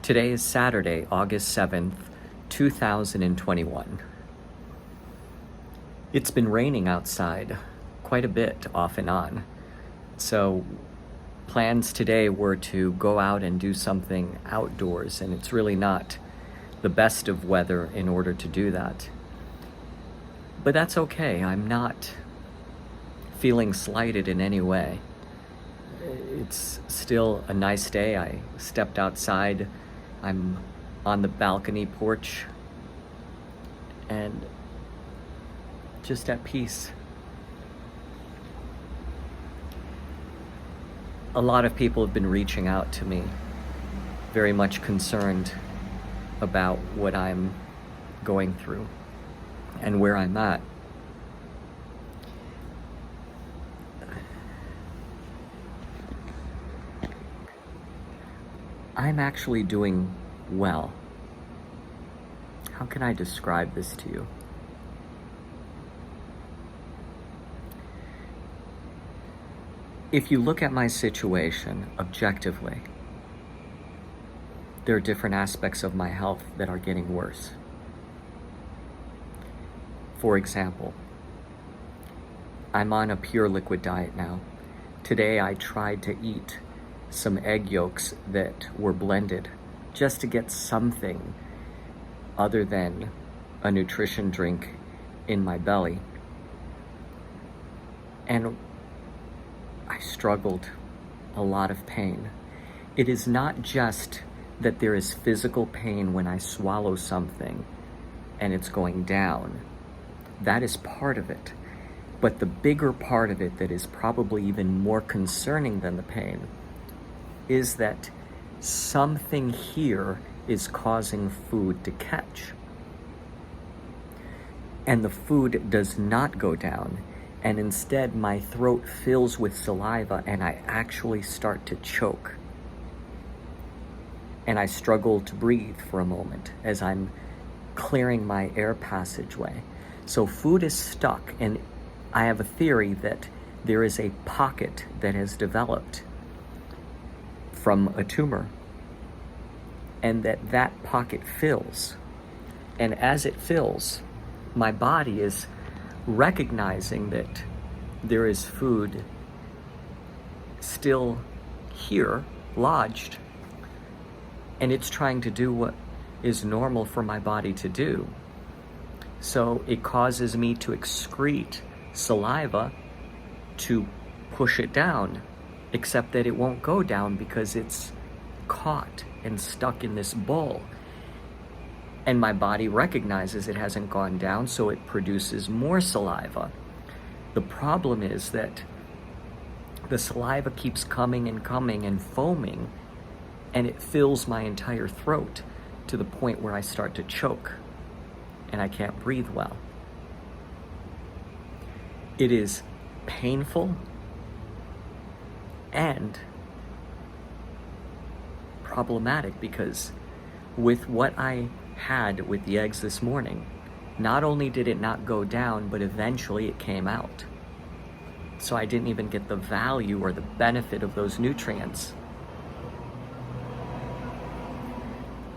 Today is Saturday, August 7th, 2021. It's been raining outside quite a bit off and on. So plans today were to go out and do something outdoors, and it's really not the best of weather in order to do that. But that's okay. I'm not feeling slighted in any way. It's still a nice day. I stepped outside. I'm on the balcony porch and just at peace. A lot of people have been reaching out to me, very much concerned about what I'm going through and where I'm at. I'm actually doing well. How can I describe this to you? If you look at my situation objectively, there are different aspects of my health that are getting worse. For example, I'm on a pure liquid diet now. Today I tried to eat some egg yolks that were blended just to get something other than a nutrition drink in my belly. And I struggled, a lot of pain. It is not just that there is physical pain when I swallow something and it's going down. That is part of it. But the bigger part of it that is probably even more concerning than the pain is that something here is causing food to catch. And the food does not go down, and instead my throat fills with saliva and I actually start to choke. And I struggle to breathe for a moment as I'm clearing my air passageway. So food is stuck, and I have a theory that there is a pocket that has developed from a tumor, and that pocket fills. And as it fills, my body is recognizing that there is food still here, lodged, and it's trying to do what is normal for my body to do. So it causes me to excrete saliva to push it down, except that it won't go down because it's caught and stuck in this bowl. And my body recognizes it hasn't gone down, so it produces more saliva. The problem is that the saliva keeps coming and coming and foaming, and it fills my entire throat to the point where I start to choke and I can't breathe well. It is painful and problematic because with what I had with the eggs this morning, not only did it not go down, but eventually it came out. So I didn't even get the value or the benefit of those nutrients.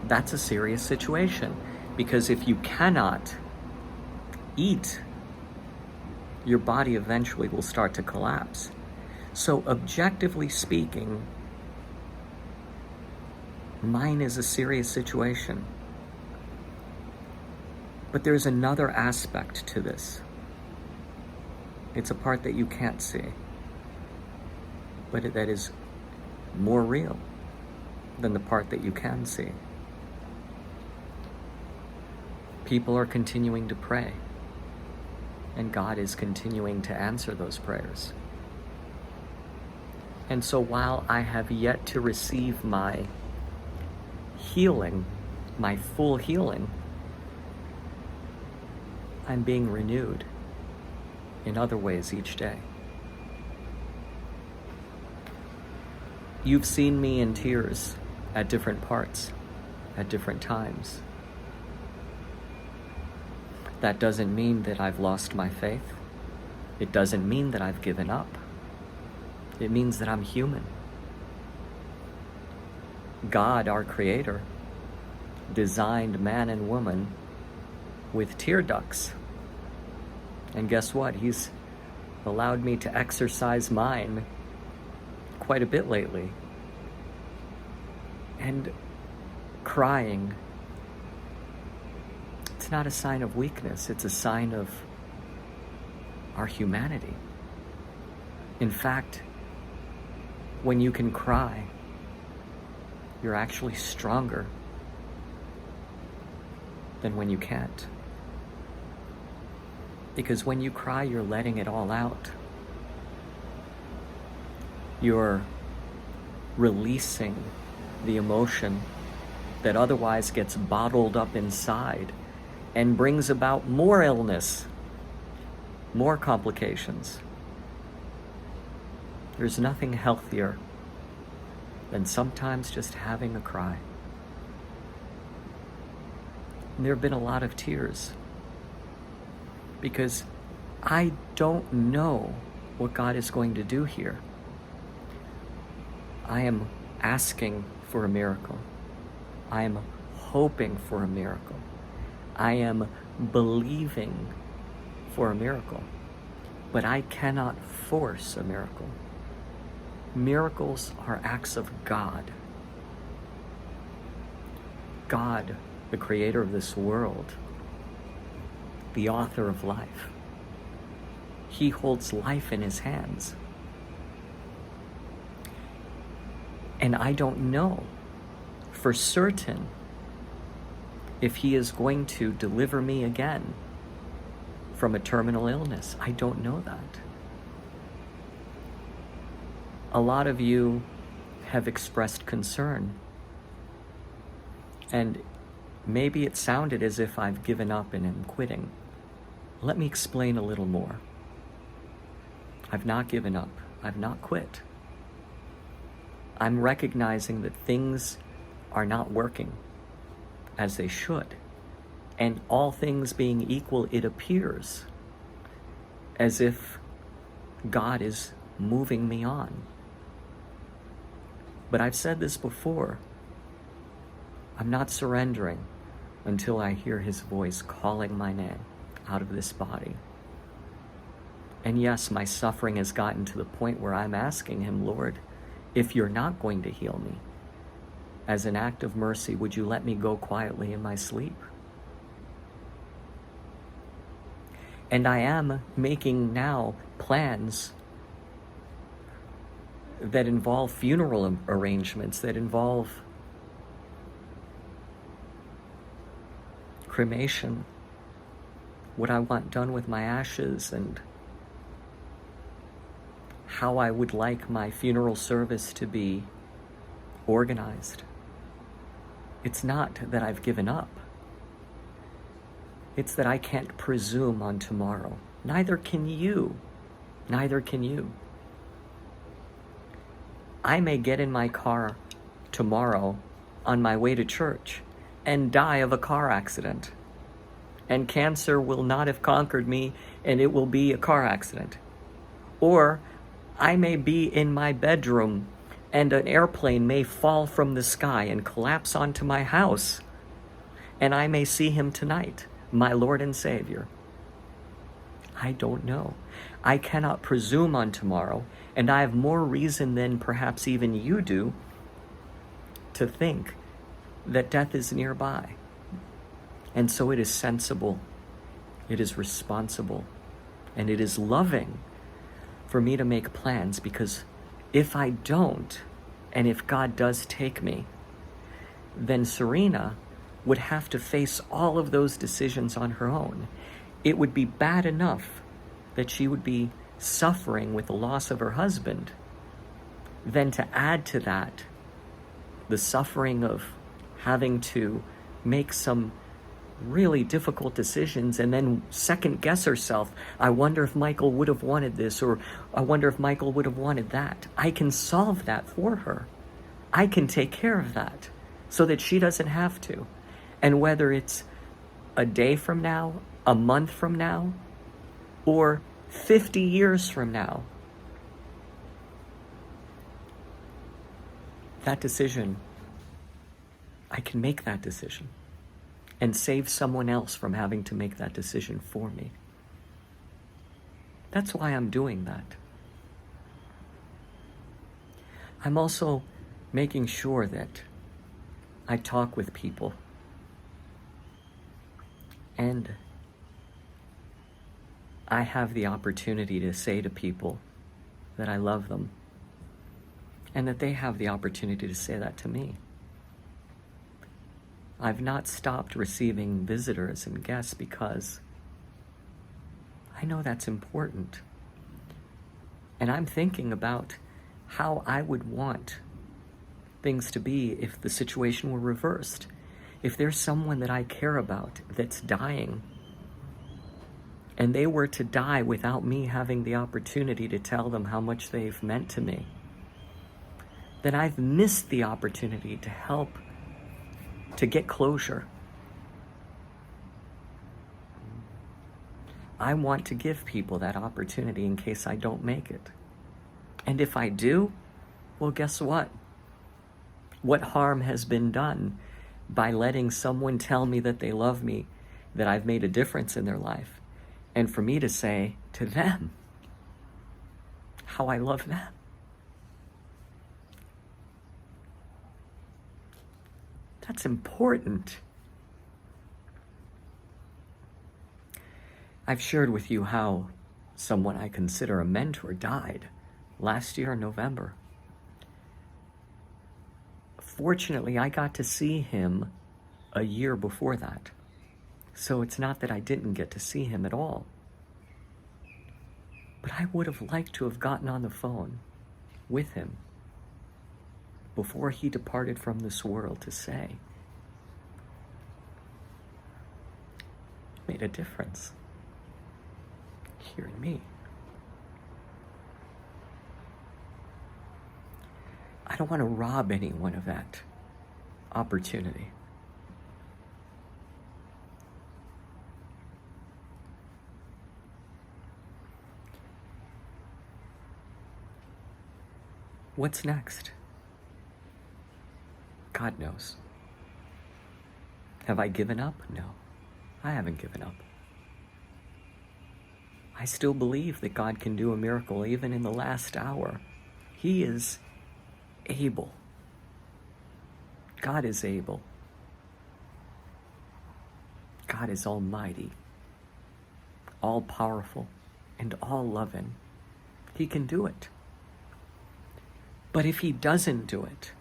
That's a serious situation, because if you cannot eat, your body eventually will start to collapse. So objectively speaking, mine is a serious situation. But there's another aspect to this. It's a part that you can't see, but that is more real than the part that you can see. People are continuing to pray, and God is continuing to answer those prayers. And so while I have yet to receive my healing, my full healing, I'm being renewed in other ways each day. You've seen me in tears at different parts, at different times. That doesn't mean that I've lost my faith. It doesn't mean that I've given up. It means that I'm human. God, our Creator, designed man and woman with tear ducts. And guess what? He's allowed me to exercise mine quite a bit lately. And crying, it's not a sign of weakness, it's a sign of our humanity. In fact, when you can cry, you're actually stronger than when you can't. Because when you cry, you're letting it all out. You're releasing the emotion that otherwise gets bottled up inside and brings about more illness, more complications. There's nothing healthier than sometimes just having a cry. And there have been a lot of tears because I don't know what God is going to do here. I am asking for a miracle. I am hoping for a miracle. I am believing for a miracle. But I cannot force a miracle. Miracles are acts of God. God, the creator of this world, the author of life. He holds life in his hands. And I don't know for certain if he is going to deliver me again from a terminal illness. I don't know that. A lot of you have expressed concern, and maybe it sounded as if I've given up and am quitting. Let me explain a little more. I've not given up. I've not quit. I'm recognizing that things are not working as they should. And all things being equal, it appears as if God is moving me on. But I've said this before. I'm not surrendering until I hear his voice calling my name out of this body. And yes, my suffering has gotten to the point where I'm asking him, Lord, if you're not going to heal me, as an act of mercy, would you let me go quietly in my sleep? And I am making now plans that involve funeral arrangements, that involve cremation, what I want done with my ashes, and how I would like my funeral service to be organized. It's not that I've given up. It's that I can't presume on tomorrow. Neither can you. Neither can you. I may get in my car tomorrow on my way to church and die of a car accident. And cancer will not have conquered me, and it will be a car accident. Or I may be in my bedroom and an airplane may fall from the sky and collapse onto my house, and I may see him tonight, my Lord and Savior. I don't know. I cannot presume on tomorrow, and I have more reason than perhaps even you do to think that death is nearby. And so it is sensible, it is responsible, and it is loving for me to make plans, because if I don't, and if God does take me, then Serena would have to face all of those decisions on her own. It would be bad enough that she would be suffering with the loss of her husband, then to add to that the suffering of having to make some really difficult decisions and then second guess herself. I wonder if Michael would have wanted this, or I wonder if Michael would have wanted that. I can solve that for her. I can take care of that so that she doesn't have to. And whether it's a day from now, a month from now, or 50 years from now, that decision, I can make that decision. and save someone else from having to make that decision for me. That's why I'm doing that. I'm also making sure that I talk with people and I have the opportunity to say to people that I love them and that they have the opportunity to say that to me. I've not stopped receiving visitors and guests because I know that's important. And I'm thinking about how I would want things to be if the situation were reversed. If there's someone that I care about that's dying, and they were to die without me having the opportunity to tell them how much they've meant to me, then I've missed the opportunity to help, to get closure. I want to give people that opportunity in case I don't make it. And if I do, well, guess what? What harm has been done by letting someone tell me that they love me, that I've made a difference in their life, and for me to say to them how I love them? That's important. I've shared with you how someone I consider a mentor died last year in November. Fortunately, I got to see him a year before that. So it's not that I didn't get to see him at all. But I would have liked to have gotten on the phone with him before he departed from this world to say, made a difference here in me. I don't want to rob anyone of that opportunity. What's next? God knows. Have I given up? No, I haven't given up. I still believe that God can do a miracle even in the last hour. He is able. God is able. God is almighty, all powerful, and all loving. He can do it. But if he doesn't do it,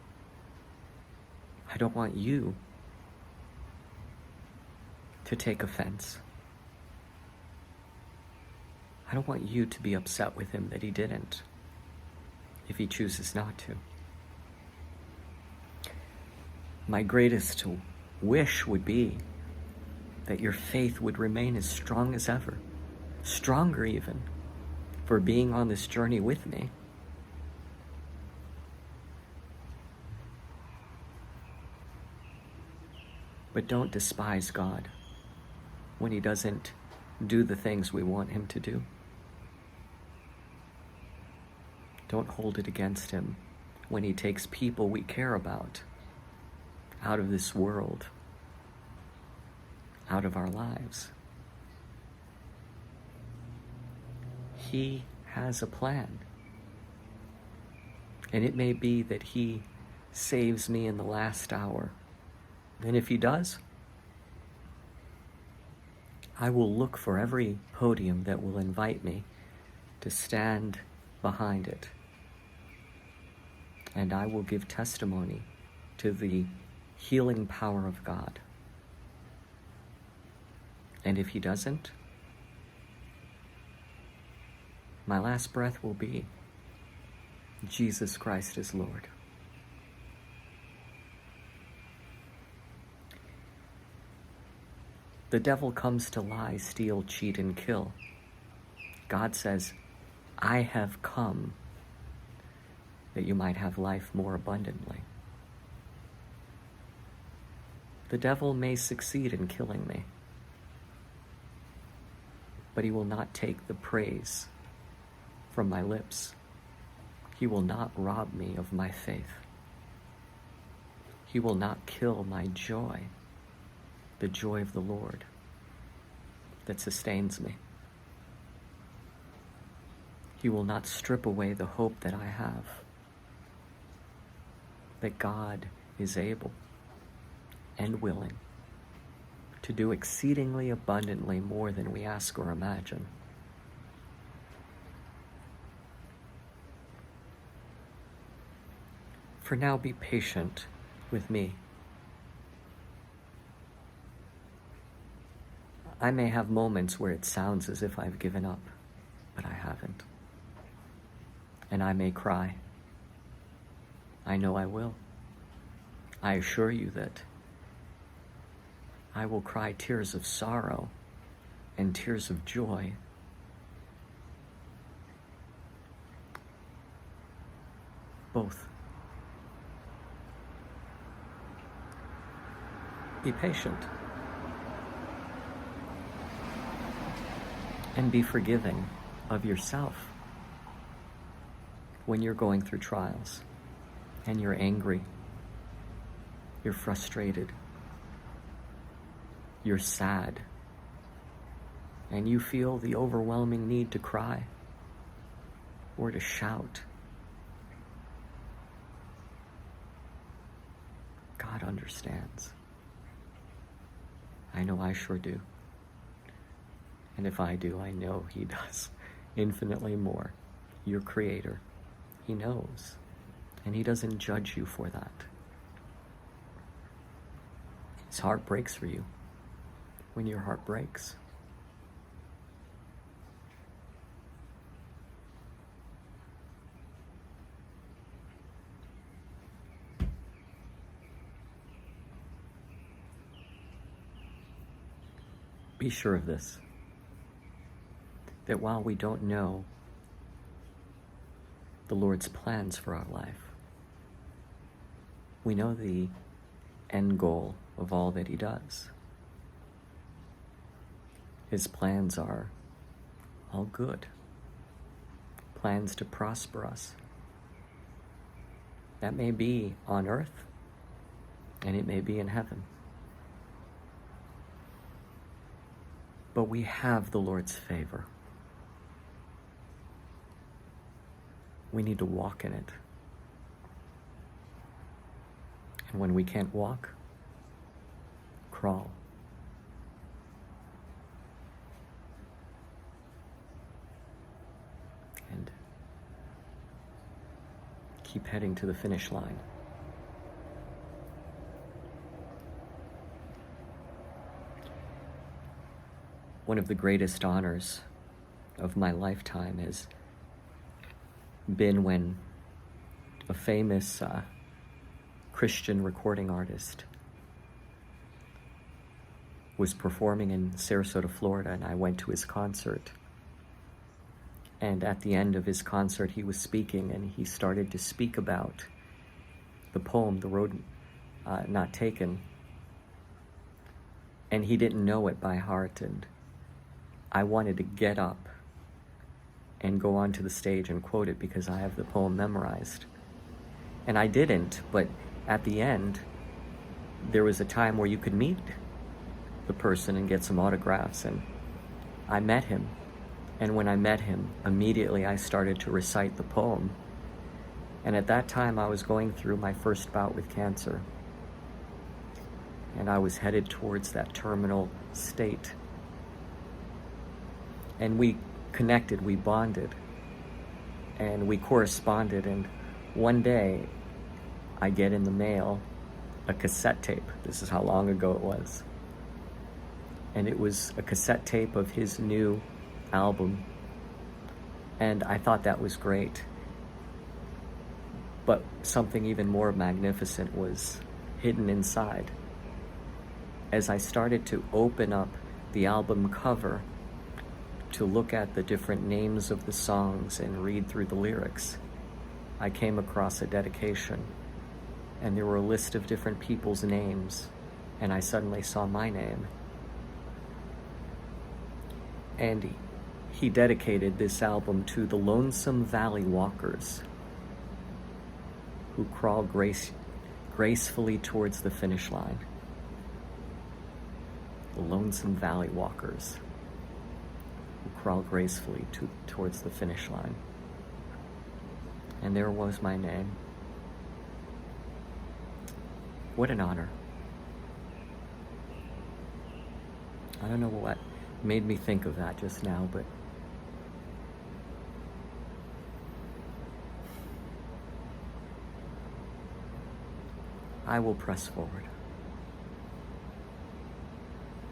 I don't want you to take offense. I don't want you to be upset with him that he didn't, if he chooses not to. My greatest wish would be that your faith would remain as strong as ever, stronger even, for being on this journey with me. But don't despise God when he doesn't do the things we want him to do. Don't hold it against him when he takes people we care about out of this world, out of our lives. He has a plan. And it may be that he saves me in the last hour. And if he does, I will look for every podium that will invite me to stand behind it. And I will give testimony to the healing power of God. And if he doesn't, my last breath will be, Jesus Christ is Lord. The devil comes to lie, steal, cheat, and kill. God says, I have come that you might have life more abundantly. The devil may succeed in killing me, but he will not take the praise from my lips. He will not rob me of my faith. He will not kill my joy the joy of the Lord that sustains me. He will not strip away the hope that I have, that God is able and willing to do exceedingly abundantly more than we ask or imagine. For now, be patient with me. I may have moments where it sounds as if I've given up, but I haven't. And I may cry. I know I will. I assure you that I will cry tears of sorrow and tears of joy. Both. Be patient. And be forgiving of yourself when you're going through trials and you're angry, you're frustrated, you're sad, and you feel the overwhelming need to cry or to shout. God understands. I know I sure do. And if I do, I know He does infinitely more. Your Creator. He knows. And He doesn't judge you for that. His heart breaks for you when your heart breaks. Be sure of this, that while we don't know the Lord's plans for our life, we know the end goal of all that He does. His plans are all good, plans to prosper us. That may be on earth, and it may be in heaven. But we have the Lord's favor. We need to walk in it. And when we can't walk, crawl. And keep heading to the finish line. One of the greatest honors of my lifetime has been when a famous Christian recording artist was performing in Sarasota, Florida, and I went to his concert. And at the end of his concert, he was speaking, and he started to speak about the poem, The Road Not Taken. And he didn't know it by heart, and I wanted to get up and go onto the stage and quote it because I have the poem memorized. And I didn't, but at the end, there was a time where you could meet the person and get some autographs, and I met him. And when I met him, immediately I started to recite the poem. And at that time, I was going through my first bout with cancer. And I was headed towards that terminal state. And we connected, we bonded, and we corresponded. And one day, I get in the mail a cassette tape. This is how long ago it was. And it was a cassette tape of his new album. And I thought that was great. But something even more magnificent was hidden inside. As I started to open up the album cover to look at the different names of the songs and read through the lyrics, I came across a dedication, and there were a list of different people's names, and I suddenly saw my name. And he dedicated this album to the Lonesome Valley Walkers who crawl gracefully towards the finish line. the lonesome valley walkers who crawl gracefully towards the finish line. And there was my name. What an honor. I don't know what made me think of that just now, but I will press forward.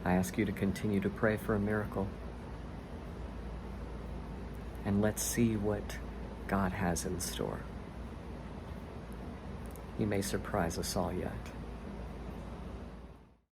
I ask you to continue to pray for a miracle. And let's see what God has in store. He may surprise us all yet.